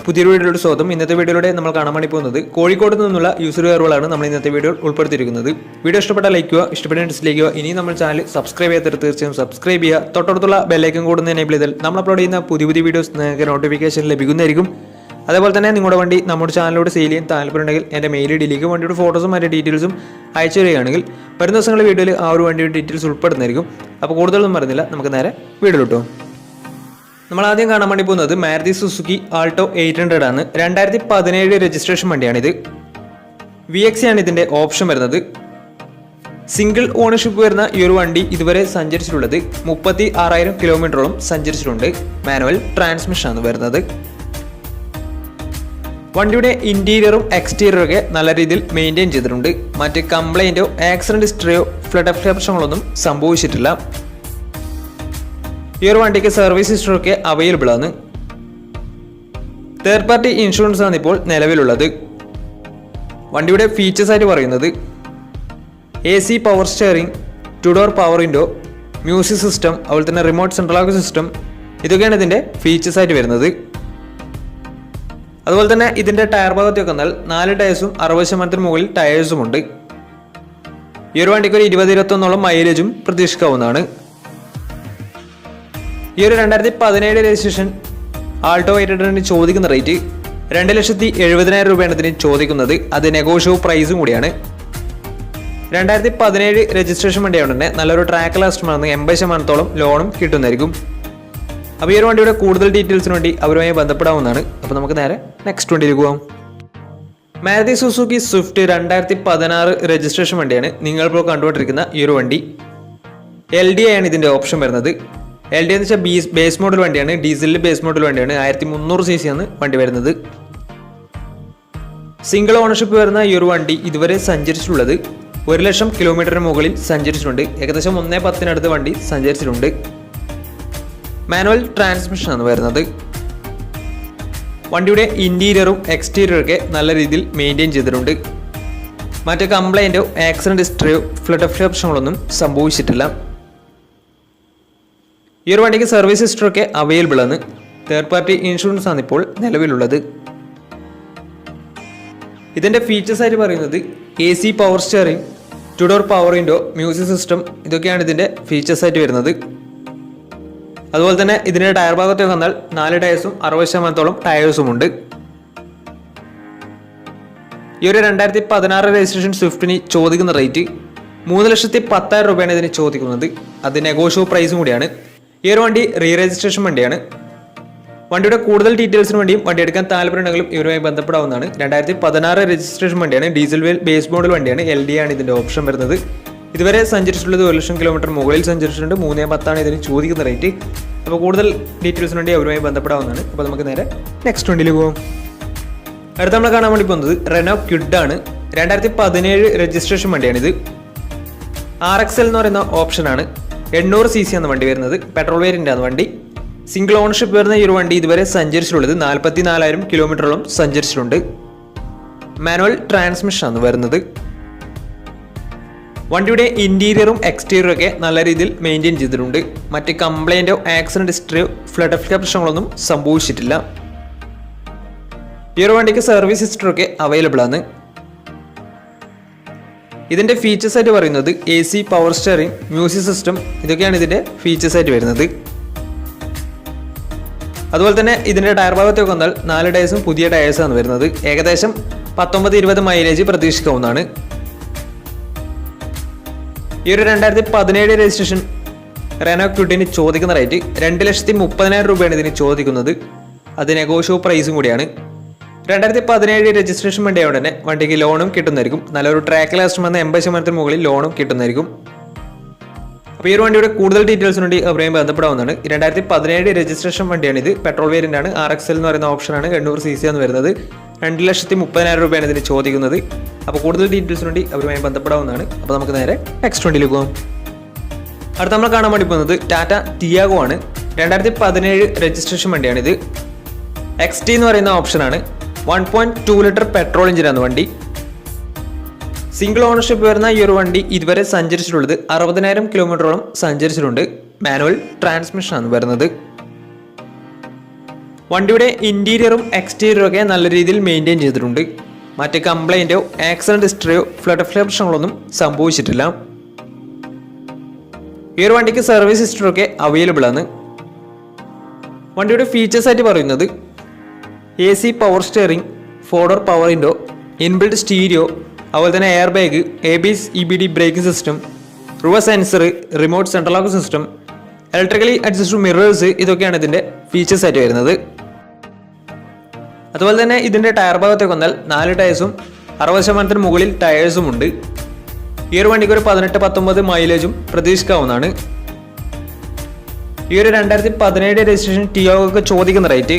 പുതിയൊരു വീഡിയോയുടെ സ്വാഗതം. ഇന്നത്തെ വീഡിയോയിലൂടെ നമ്മൾ കാണാൻ വേണ്ടി പോകുന്നത് കോഴിക്കോട് നിന്നുള്ള യൂസർ റിവ്യൂകളാണ് നമ്മൾ ഇന്നത്തെ വീഡിയോ ഉൾപ്പെടുത്തിയിരിക്കുന്നത്. വീഡിയോ ഇഷ്ടപ്പെട്ടാൽ ലൈക്ക് ചെയ്യുക, ഇഷ്ടപ്പെട്ട ഡിസ്ലൈക്ക് ചെയ്യുക. ഇനി നമ്മൾ ചാനൽ സബ്സ്ക്രൈബ് ചെയ്യാത്ത തീർച്ചയായും സബ്സ്ക്രൈബ് ചെയ്യുക. തൊട്ടടുത്തുള്ള ബെല്ലൈക്കൺ കൂടെ എനേബിൾ ചെയ്താൽ നമ്മൾ അപ്ലോഡ് ചെയ്യുന്ന പുതിയ വീഡിയോസ് നിങ്ങൾക്ക് നോട്ടിഫിക്കേഷൻ ലഭിക്കുന്നതായിരിക്കും. അതേപോലെ തന്നെ നിങ്ങളുടെ വണ്ടി നമ്മുടെ ചാനലിലൂടെ സെയിൽ ചെയ്യാൻ താല്പര്യമുണ്ടെങ്കിൽ എൻ്റെ മെയിൽ ഐഡിയിലേക്ക് വണ്ടിയുടെ ഫോട്ടോസും അതിൻ്റെ ഡീറ്റെയിൽസും അയച്ചു തരികയാണെങ്കിൽ വരുന്ന ദിവസങ്ങളുടെ വീഡിയോയിൽ ആ ഒരു വണ്ടിയുടെ ഡീറ്റെയിൽസ് ഉൾപ്പെടുന്നതായിരിക്കും. അപ്പോൾ കൂടുതലൊന്നും പറയുന്നില്ല, നമുക്ക് നേരെ വീഡിയോ കിട്ടും. നമ്മൾ ആദ്യം കാണാൻ വേണ്ടി പോകുന്നത് മാരുതി സുസുക്കി ആൾട്ടോ 800 ആണ്. 2017 രജിസ്ട്രേഷൻ വണ്ടിയാണിത്. VX ആണ് ഇതിൻ്റെ ഓപ്ഷൻ വരുന്നത്. സിംഗിൾ ഓണർഷിപ്പ് വരുന്ന ഈ ഒരു വണ്ടി ഇതുവരെ സഞ്ചരിച്ചിട്ടുള്ളത് 36,000 കിലോമീറ്ററോളം സഞ്ചരിച്ചിട്ടുണ്ട്. മാനുവൽ ട്രാൻസ്മിഷൻ ആണ് വരുന്നത്. വണ്ടിയുടെ ഇന്റീരിയറും എക്സ്റ്റീരിയറും ഒക്കെ നല്ല രീതിയിൽ മെയിൻറ്റെയിൻ ചെയ്തിട്ടുണ്ട്. മറ്റ് കംപ്ലൈൻറ്റോ ആക്സിഡന്റ് ഹിസ്റ്ററിയോ ഫ്ലഡ് പ്രശ്നങ്ങളൊന്നും സംഭവിച്ചിട്ടില്ല. ഈ ഒരു വണ്ടിക്ക് സർവീസ് ഹിസ്റ്ററൊക്കെ അവൈലബിൾ ആണ്. തേർഡ് പാർട്ടി ഇൻഷുറൻസ് ആണ് ഇപ്പോൾ നിലവിലുള്ളത്. വണ്ടിയുടെ ഫീച്ചേഴ്സ് ആയിട്ട് പറയുന്നത് AC power steering, 2 door power window, music system, അതുപോലെ തന്നെ റിമോട്ട് സെൻട്രൽ ലോക്ക് സിസ്റ്റം, ഇതൊക്കെയാണ് ഇതിൻ്റെ ഫീച്ചേഴ്സ് ആയിട്ട് വരുന്നത്. അതുപോലെ തന്നെ ഇതിൻ്റെ ടയർ ഭാഗത്തൊക്കെ വന്നാൽ 4 ടയേഴ്സും 60% മുകളിൽ ടയേഴ്സും ഉണ്ട്. ഈ ഒരു വണ്ടിക്ക് ഒരു 20-21 മൈലേജും പ്രതീക്ഷിക്കാവുന്നതാണ്. ഈ ഒരു 2017 രജിസ്ട്രേഷൻ ആൾട്ടോ 800 ചോദിക്കുന്ന റേറ്റ് 2,70,000 രൂപയാണ് ഇതിന് ചോദിക്കുന്നത്. അത് നെഗോഷ്യബിൾ പ്രൈസും കൂടിയാണ്. 2017 രജിസ്ട്രേഷൻ വണ്ടിയായതുകൊണ്ട് തന്നെ നല്ലൊരു ട്രാക്ക് ലാസ്റ്റുമാണെന്ന് 80% ലോണും കിട്ടുന്നതായിരിക്കും. അപ്പോൾ ഈ ഒരു വണ്ടിയുടെ കൂടുതൽ ഡീറ്റെയിൽസിന് വേണ്ടി അവരുമായി ബന്ധപ്പെടാവുന്നതാണ്. അപ്പോൾ നമുക്ക് നേരെ നെക്സ്റ്റ് വണ്ടിയിൽ പോകാം. മാരുതി സുസുക്കി സ്വിഫ്റ്റ് 2016 രജിസ്ട്രേഷൻ വണ്ടിയാണ് നിങ്ങളിപ്പോൾ കണ്ടുകൊണ്ടിരിക്കുന്ന ഈ ഒരു വണ്ടി. LDI ആണ് ഇതിൻ്റെ ഓപ്ഷൻ വരുന്നത്. LDI എന്ന് വെച്ചാൽ ബേസ് മോഡൽ വണ്ടിയാണ്. ഡീസലിൽ ബേസ് മോഡൽ വണ്ടിയാണ്. 1300 cc ആണ് വണ്ടി വരുന്നത്. സിംഗിൾ ഓണർഷിപ്പ് വരുന്ന ഈ ഒരു വണ്ടി ഇതുവരെ സഞ്ചരിച്ചിട്ടുള്ളത് 1,00,000 കിലോമീറ്ററിന് മുകളിൽ സഞ്ചരിച്ചിട്ടുണ്ട്. ഏകദേശം 1.10 വണ്ടി സഞ്ചരിച്ചിട്ടുണ്ട്. മാനുവൽ ട്രാൻസ്മിഷൻ ആണ് വരുന്നത്. വണ്ടിയുടെ ഇന്റീരിയറും എക്സ്റ്റീരിയറും ഒക്കെ നല്ല രീതിയിൽ മെയിൻറ്റെയിൻ ചെയ്തിട്ടുണ്ട്. മറ്റ് കംപ്ലൈൻറ്റോ ആക്സിഡന്റ് ഹിസ്റ്ററിയോ ഫ്ലഡ് പ്രശ്നങ്ങളൊന്നും സംഭവിച്ചിട്ടില്ല. ഈ ഒരു വണ്ടിക്ക് സർവീസ് ഹിസ്റ്ററൊക്കെ അവൈലബിൾ ആണ്. തേർഡ് പാർട്ടി ഇൻഷുറൻസ് ആണ് ഇപ്പോൾ നിലവിലുള്ളത്. ഇതിൻ്റെ ഫീച്ചേഴ്സ് ആയിട്ട് പറയുന്നത് AC power steering, 2 door power window, music system, ഇതൊക്കെയാണ് ഇതിൻ്റെ ഫീച്ചേഴ്സ് ആയിട്ട് വരുന്നത്. അതുപോലെ തന്നെ ഇതിൻ്റെ ടയർ ഭാഗത്തേക്ക് വന്നാൽ 4 ടയേഴ്സും 60% ടയേഴ്സും ഉണ്ട്. ഈ ഒരു 2016 രജിസ്ട്രേഷൻ സ്വിഫ്റ്റിന് ചോദിക്കുന്ന റേറ്റ് 3,10,000 രൂപയാണ് ഇതിന് ചോദിക്കുന്നത്. അത് നെഗോഷ്യബിൾ പ്രൈസും കൂടിയാണ്. ഈ ഒരു വണ്ടി രജിസ്ട്രേഷൻ വണ്ടിയാണ്. വണ്ടിയുടെ കൂടുതൽ ഡീറ്റെയിൽസിന് വേണ്ടിയും വണ്ടി എടുക്കാൻ താല്പര്യമുണ്ടെങ്കിലും ഇവരുമായി ബന്ധപ്പെടാവുന്നതാണ്. 2016 രജിസ്ട്രേഷൻ വണ്ടിയാണ്. ഡീസൽ ബേസ് മോഡൽ വണ്ടിയാണ്. LDI ആണ് ഇതിൻ്റെ ഓപ്ഷൻ വരുന്നത്. ഇതുവരെ സഞ്ചരിച്ചിട്ടുള്ളത് 1,00,000 കിലോമീറ്റർ മുകളിൽ സഞ്ചരിച്ചിട്ടുണ്ട്. 3.10 ഇതിന് ചോദിക്കുന്ന റേറ്റ്. അപ്പോൾ കൂടുതൽ ഡീറ്റെയിൽസിന് വേണ്ടി അവരുമായി ബന്ധപ്പെടാവുന്നതാണ്. അപ്പോൾ നമുക്ക് നേരെ നെക്സ്റ്റ് വണ്ടിയിൽ പോകും. അടുത്ത നമ്മൾ കാണാൻ വേണ്ടി പോകുന്നത് റെനോ ക്വിഡ് ആണ്. 2017 രജിസ്ട്രേഷൻ വണ്ടിയാണിത്. RXL എന്ന് പറയുന്ന ഓപ്ഷനാണ്. 800 cc ആണ് വണ്ടി വരുന്നത്. പെട്രോൾ വേരിയൻ്റ് ആണ് വണ്ടി. സിംഗിൾ ഓണർഷിപ്പ് വരുന്ന ഈ ഒരു വണ്ടി ഇതുവരെ സഞ്ചരിച്ചിട്ടുള്ളത് 44,000 കിലോമീറ്ററോളം സഞ്ചരിച്ചിട്ടുണ്ട്. മാനുവൽ ട്രാൻസ്മിഷൻ ആണ് വരുന്നത്. വണ്ടിയുടെ ഇന്റീരിയറും എക്സ്റ്റീരിയറും ഒക്കെ നല്ല രീതിയിൽ മെയിൻറ്റെയിൻ ചെയ്തിട്ടുണ്ട്. മറ്റ് കംപ്ലൈൻറ്റോ ആക്സിഡന്റ് ഹിസ്റ്ററിയോ ഫ്ലഡ് പ്രശ്നങ്ങളൊന്നും സംഭവിച്ചിട്ടില്ല. ഈ ഒരു വണ്ടിക്ക് സർവീസ് ഹിസ്റ്ററൊക്കെ അവൈലബിൾ ആണ്. ഇതിൻ്റെ ഫീച്ചേഴ്സ് ആയിട്ട് പറയുന്നത് AC power steering, music system, ഇതൊക്കെയാണ് ഇതിൻ്റെ ഫീച്ചേഴ്സ് ആയിട്ട് വരുന്നത്. അതുപോലെ തന്നെ ഇതിൻ്റെ ടയർ ഭാഗത്തേക്ക് വന്നാൽ 4 ടയേഴ്സും പുതിയ ടയേഴ്സാണ് വരുന്നത്. ഏകദേശം 19-20 മൈലേജ് പ്രതീക്ഷിക്കാവുന്നതാണ്. ഈ ഒരു 2017 രജിസ്ട്രേഷൻ റെനോ ക്വിഡിന് ചോദിക്കുന്ന റേറ്റ് 2,30,000 രൂപയാണ് ഇതിന് ചോദിക്കുന്നത്. അത് നെഗോഷ്യബിൾ പ്രൈസും കൂടിയാണ്. 2017 രജിസ്ട്രേഷൻ വണ്ടിയായതുകൊണ്ട് തന്നെ വണ്ടിക്ക് ലോണും കിട്ടുന്നതായിരിക്കും. നല്ലൊരു ട്രാക്ക് ലാസ്റ്റ് വന്ന 80% മുകളിൽ ലോണും കിട്ടുന്നതായിരിക്കും. അപ്പോൾ ഈ ഒരു വണ്ടിയുടെ കൂടുതൽ ഡീറ്റെയിൽസിന് വേണ്ടി അവരെയും ബന്ധപ്പെടാവുന്നതാണ്. 2017 രജിസ്ട്രേഷൻ വണ്ടിയാണിത്. പെട്രോൾ വേരിയൻ്റ് ആണ്. RXL എന്ന് പറയുന്ന ഓപ്ഷനാണ്. 800 cc ആണ് വരുന്നത്. 2,30,000 രൂപയാണ് ഇതിന് ചോദിക്കുന്നത്. അപ്പോൾ കൂടുതൽ ഡീറ്റെയിൽസിന് വേണ്ടി അവരുമായി ബന്ധപ്പെടാവുന്നതാണ്. അപ്പോൾ നമുക്ക് നേരെ നെക്സ്റ്റ് വണ്ടിയിലേക്ക് പോകാം. അടുത്ത നമ്മൾ കാണാൻ വേണ്ടി പോകുന്നത് ടാറ്റ ടിയാഗോ ആണ്. 2017 രജിസ്ട്രേഷൻ വണ്ടിയാണിത്. XT എന്ന് പറയുന്ന ഓപ്ഷനാണ്. 1.2 ലിറ്റർ പെട്രോൾ എഞ്ചിനാണ് വണ്ടി. സിംഗിൾ ഓണർഷിപ്പ് വരുന്ന ഈ ഒരു വണ്ടി ഇതുവരെ സഞ്ചരിച്ചിട്ടുള്ളത് 60,000 കിലോമീറ്ററോളം സഞ്ചരിച്ചിട്ടുണ്ട്. മാനുവൽ ട്രാൻസ്മിഷനാണ് വരുന്നത്. വണ്ടിയുടെ ഇന്റീരിയറും എക്സ്റ്റീരിയറും ഒക്കെ നല്ല രീതിയിൽ മെയിൻറ്റെയിൻ ചെയ്തിട്ടുണ്ട്. മറ്റ് കംപ്ലൈൻറ്റോ ആക്സിഡന്റ് ഹിസ്റ്ററിയോ ഫ്ലഡ് പ്രശ്നങ്ങളൊന്നും സംഭവിച്ചിട്ടില്ല. ഈ ഒരു വണ്ടിക്ക് സർവീസ് ഹിസ്റ്ററൊക്കെ അവൈലബിൾ ആണ്. വണ്ടിയുടെ ഫീച്ചേഴ്സ് ആയിട്ട് പറയുന്നത് AC power steering, 4-door power window, inbuilt stereo, അതുപോലെ തന്നെ air bag, ABS EBD braking system, reverse sensor, remote central lock system, electrically adjustable mirrors, ഇതൊക്കെയാണ് ഇതിൻ്റെ ഫീച്ചേഴ്സ് ആയിട്ട് വരുന്നത്. അതുപോലെ തന്നെ ഇതിൻ്റെ ടയർ ഭാഗത്തേക്ക് വന്നാൽ 4 ടയേഴ്സും 60% മുകളിൽ ടയേഴ്സും ഉണ്ട്. ഈ ഒരു വണ്ടിക്ക് ഒരു 18-19 മൈലേജും പ്രതീക്ഷിക്കാവുന്നതാണ്. ഈ ഒരു 2017 രജിസ്ട്രേഷൻ ടിയോഗക്ക് ചോദിക്കുന്ന റേറ്റ്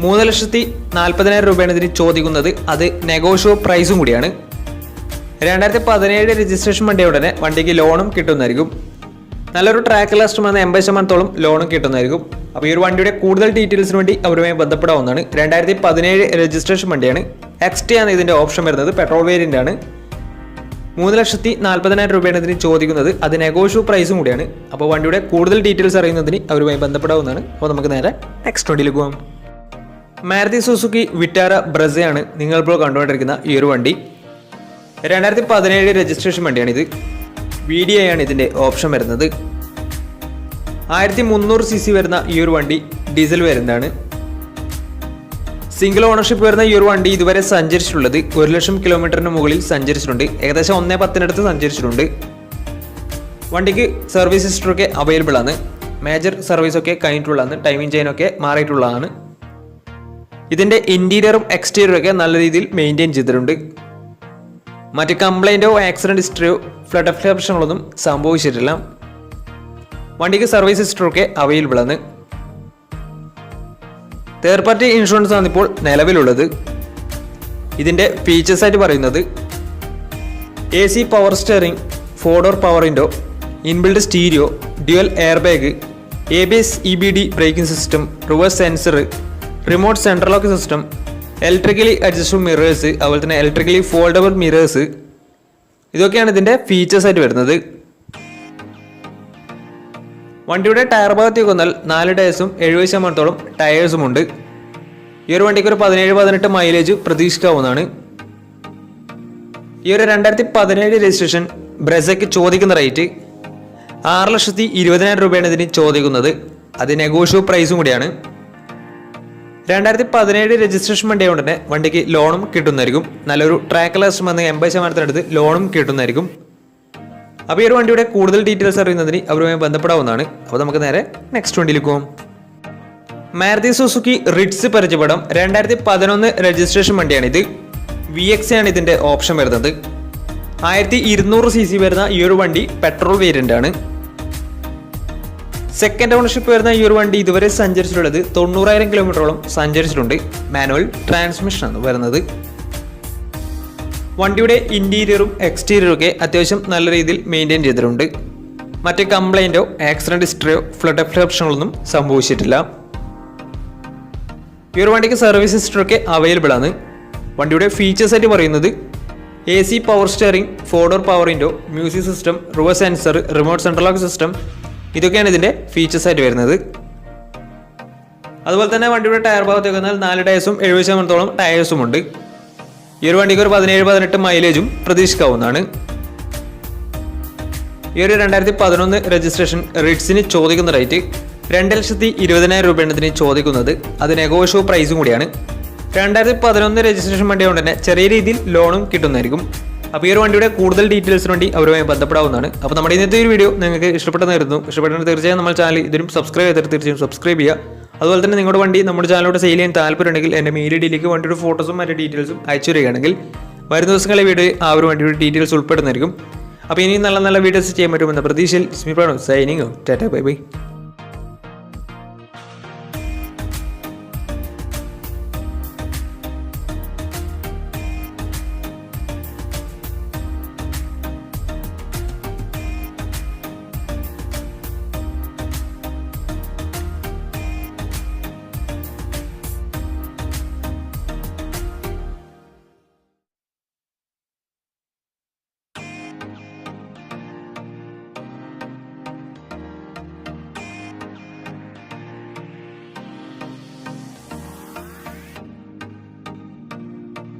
3,40,000 രൂപയാണ് ഇതിന് ചോദിക്കുന്നത്. അത് നെഗോഷ്യബിൾ പ്രൈസും കൂടിയാണ്. 2017 രജിസ്ട്രേഷൻ വണ്ടി ഉടനെ വണ്ടിക്ക് ലോണും കിട്ടുന്നതായിരിക്കും. നല്ലൊരു ട്രാക്ക് ലാസ്റ്റ് വന്ന 80% ലോണും കിട്ടുന്നതായിരിക്കും. അപ്പോൾ ഈ ഒരു വണ്ടിയുടെ കൂടുതൽ ഡീറ്റെയിൽസിന് വേണ്ടി അവരുമായി ബന്ധപ്പെടാവുന്നതാണ്. 2017 രജിസ്ട്രേഷൻ വണ്ടിയാണ്. XT ആണ് ഇതിൻ്റെ ഓപ്ഷൻ വരുന്നത്. പെട്രോൾ വേരിയൻ്റ് ആണ്. 3,40,000 രൂപയാണ് ഇതിന് ചോദിക്കുന്നത്. അത് നെഗോഷ്യബിൾ പ്രൈസും കൂടിയാണ്. അപ്പോൾ വണ്ടിയുടെ കൂടുതൽ ഡീറ്റെയിൽസ് അറിയുന്നതിന് അവരുമായി ബന്ധപ്പെടാവുന്നതാണ്. അപ്പോൾ നമുക്ക് നേരെ നെക്സ്റ്റ് വണ്ടിയിലേക്ക് പോകാം. മാരുതി സുസുക്കി വിറ്റാര ബ്രസയാണ് നിങ്ങളിപ്പോൾ കണ്ടുകൊണ്ടിരിക്കുന്ന ഈ ഒരു വണ്ടി. 2017 രജിസ്ട്രേഷൻ വണ്ടിയാണിത്. VDI ആണ് ഇതിൻ്റെ ഓപ്ഷൻ വരുന്നത്. 1300 cc വരുന്ന ഈ ഒരു വണ്ടി ഡീസൽ വേരിയൻ്റാണ്. സിംഗിൾ ഓണർഷിപ്പ് വരുന്ന ഈ ഒരു വണ്ടി ഇതുവരെ സഞ്ചരിച്ചിട്ടുള്ളത് 1,00,000 കിലോമീറ്ററിന് മുകളിൽ സഞ്ചരിച്ചിട്ടുണ്ട്. ഏകദേശം 1.10 സഞ്ചരിച്ചിട്ടുണ്ട്. വണ്ടിക്ക് സർവീസ് ഹിസ്റ്ററൊക്കെ അവൈലബിൾ ആണ്. മേജർ സർവീസൊക്കെ കഴിഞ്ഞിട്ടുള്ളതാണ്. ടൈമിംഗ് ചെയിനൊക്കെ മാറിയിട്ടുള്ളതാണ്. ഇതിൻ്റെ ഇൻറ്റീരിയറും എക്സ്റ്റീരിയറും ഒക്കെ നല്ല രീതിയിൽ മെയിൻറ്റെയിൻ ചെയ്തിട്ടുണ്ട്. മറ്റ് കംപ്ലൈൻറ്റോ ആക്സിഡന്റ് ഹിസ്റ്ററിയോ ഫ്ലഡ് പ്രശ്നങ്ങളൊന്നും സംഭവിച്ചിട്ടില്ല. വണ്ടിക്ക് സർവീസ് ഹിസ്റ്ററൊക്കെ അവൈലബിൾ ആണ്. തേർഡ് പാർട്ടി ഇൻഷുറൻസ് ആണ് ഇപ്പോൾ നിലവിലുള്ളത്. ഇതിൻ്റെ ഫീച്ചേഴ്സ് ആയിട്ട് പറയുന്നത് AC power steering, 4-door power window, inbuilt stereo, dual air bag, ABS EBD braking system, reverse sensor, remote central lock system, electrically adjustable mirrors, അതുപോലെ തന്നെ ഇലക്ട്രിക്കലി ഫോൾഡബിൾ മിറേഴ്സ്, ഇതൊക്കെയാണ് ഇതിൻ്റെ ഫീച്ചേഴ്സ് ആയിട്ട് വരുന്നത്. വണ്ടിയുടെ ടയർ ഭാഗത്തേക്ക് വന്നാൽ 4 ടയേഴ്സും 70% ടയേഴ്സും ഉണ്ട്. ഈ ഒരു വണ്ടിക്ക് ഒരു 17-18 മൈലേജ് പ്രതീക്ഷിക്കാവുന്നതാണ്. ഈ ഒരു 2017 രജിസ്ട്രേഷൻ ബ്രസയ്ക്ക് ചോദിക്കുന്ന റേറ്റ് 6,20,000 രൂപയാണ് ഇതിന് ചോദിക്കുന്നത്. അത് നെഗോഷ്യബിൾ പ്രൈസും കൂടിയാണ്. 2017 രജിസ്ട്രേഷൻ വണ്ടി ആയതുകൊണ്ട് തന്നെ വണ്ടിക്ക് ലോണും കിട്ടുന്നതായിരിക്കും. നല്ലൊരു ട്രാക്ക് ലാസ്റ്റ് വന്ന് 80% ലോണും കിട്ടുന്നതായിരിക്കും. അപ്പോൾ ഈ ഒരു വണ്ടിയുടെ കൂടുതൽ ഡീറ്റെയിൽസ് അറിയുന്നതിന് അവരുമായി ബന്ധപ്പെടാവുന്നതാണ്. അപ്പോൾ നമുക്ക് നേരെ നെക്സ്റ്റ് വണ്ടിയിലേക്ക് പോകും. മാരുതി സുസുക്കി റിറ്റ്സ് പരിചയപ്പെടാം. 2011 രജിസ്ട്രേഷൻ വണ്ടിയാണിത്. VX ആണ് ഇതിൻ്റെ ഓപ്ഷൻ വരുന്നത്. 1200 cc വരുന്ന ഈ ഒരു വണ്ടി പെട്രോൾ വേരിയൻ്റ് ആണ്. സെക്കൻഡ് ഓണർഷിപ്പ് വരുന്ന ഈ ഒരു വണ്ടി ഇതുവരെ സഞ്ചരിച്ചിട്ടുള്ളത് 90,000 കിലോമീറ്ററോളം സഞ്ചരിച്ചിട്ടുണ്ട്. മാനുവൽ ട്രാൻസ്മിഷനാണ് വരുന്നത്. വണ്ടിയുടെ ഇൻറ്റീരിയറും എക്സ്റ്റീരിയറും ഒക്കെ അത്യാവശ്യം നല്ല രീതിയിൽ മെയിൻറ്റെയിൻ ചെയ്തിട്ടുണ്ട്. മറ്റ് കംപ്ലൈൻറ്റോ ആക്സിഡന്റ് ഹിസ്റ്ററിയോ ഫ്ലഡ് പ്രശ്നങ്ങളൊന്നും സംഭവിച്ചിട്ടില്ല. ഈ ഒരു വണ്ടിക്ക് സർവീസ് ഹിസ്റ്ററൊക്കെ അവൈലബിൾ ആണ്. വണ്ടിയുടെ ഫീച്ചേഴ്സ് ആയിട്ട് പറയുന്നത് AC power steering, 4-door power window, music system, reverse sensor, remote central lock system, ഇതൊക്കെയാണ് ഇതിൻ്റെ ഫീച്ചേഴ്സ് ആയിട്ട് വരുന്നത്. അതുപോലെ തന്നെ വണ്ടിയുടെ ടയർ ഭാഗത്തേക്ക് വന്നാൽ 4 ടയേഴ്സും 70% ടയേഴ്സും ഉണ്ട്. ഈ ഒരു വണ്ടിക്ക് ഒരു 17-18 മൈലേജും പ്രതീക്ഷിക്കാവുന്നതാണ്. ഈ ഒരു 2011 രജിസ്ട്രേഷൻ റിറ്റ്സിന് ചോദിക്കുന്ന റേറ്റ് 2,20,000 രൂപയാണ് ഇതിന് ചോദിക്കുന്നത്. അത് നെഗോഷ്യബിൾ പ്രൈസും കൂടിയാണ്. 2011 രജിസ്ട്രേഷൻ വണ്ടി കൊണ്ട് തന്നെ ചെറിയ രീതിയിൽ ലോണും കിട്ടുന്നതായിരിക്കും. അപ്പോൾ ഈ ഒരു വണ്ടിയുടെ കൂടുതൽ ഡീറ്റെയിൽസിന് വേണ്ടി അവരുമായി ബന്ധപ്പെടാവുന്നതാണ്. അപ്പോൾ നമ്മുടെ ഇന്നത്തെ ഒരു വീഡിയോ നിങ്ങൾക്ക് ഇഷ്ടപ്പെട്ടെന്നായിരുന്നു. ഇഷ്ടപ്പെട്ടെങ്കിൽ തീർച്ചയായും നമ്മുടെ ചാനൽ ഇതിനും സബ്സ്ക്രൈബ് ചെയ്തിട്ട് തീർച്ചയായും സബ്സ്ക്രൈബ് ചെയ്യുക. അതുപോലെ തന്നെ നിങ്ങളുടെ വണ്ടി നമ്മുടെ ചാനലോട് സെയിൽ ചെയ്യാൻ താല്പര്യമുണ്ടെങ്കിൽ എൻ്റെ മെയിൽ ഐഡിയിലേക്ക് വണ്ടിയുടെ ഫോട്ടോസും മറ്റു ഡീറ്റെയിൽസും അയച്ചു തരികയാണെങ്കിൽ വരുന്ന ദിവസങ്ങളിലെ വീഡിയോ ആ ഒരു വണ്ടിയുടെ ഡീറ്റെയിൽസ് ഉൾപ്പെടുന്നതായിരിക്കും. അപ്പോൾ ഇനിയും നല്ല നല്ല വീഡിയോസ് ചെയ്യാൻ പറ്റുമെന്ന പ്രതീക്ഷയിൽ സ്മിപ്രാണോ സൈനിങ് ടാറ്റാ ബൈ ബൈ.